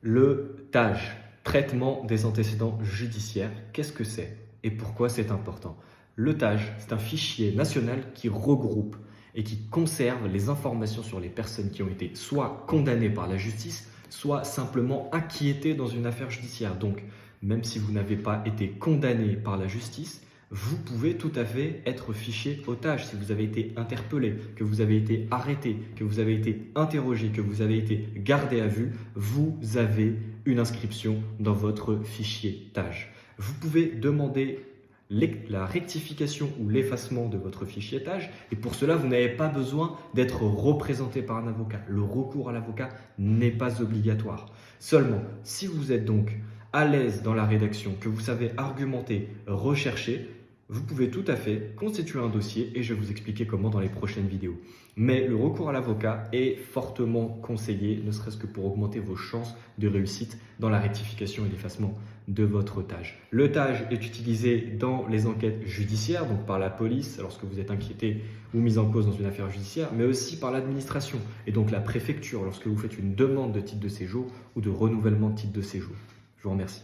Le TAJ, traitement des antécédents judiciaires, qu'est-ce que c'est et pourquoi c'est important? Le TAJ, c'est un fichier national qui regroupe et qui conserve les informations sur les personnes qui ont été soit condamnées par la justice, soit simplement inquiétées dans une affaire judiciaire. Donc, même si vous n'avez pas été condamné par la justice, vous pouvez tout à fait être fiché au TAJ si vous avez été interpellé, que vous avez été arrêté, que vous avez été interrogé, que vous avez été gardé à vue, vous avez une inscription dans votre fichier TAJ. Vous pouvez demander la rectification ou l'effacement de votre fichier TAJ et pour cela, vous n'avez pas besoin d'être représenté par un avocat. Le recours à l'avocat n'est pas obligatoire. Seulement, si vous êtes donc à l'aise dans la rédaction, que vous savez argumenter, rechercher, vous pouvez tout à fait constituer un dossier et je vais vous expliquer comment dans les prochaines vidéos. Mais le recours à l'avocat est fortement conseillé, ne serait-ce que pour augmenter vos chances de réussite dans la rectification et l'effacement de votre TAJ. Le TAJ est utilisé dans les enquêtes judiciaires, donc par la police lorsque vous êtes inquiété ou mis en cause dans une affaire judiciaire, mais aussi par l'administration et donc la préfecture lorsque vous faites une demande de titre de séjour ou de renouvellement de titre de séjour. Je vous remercie.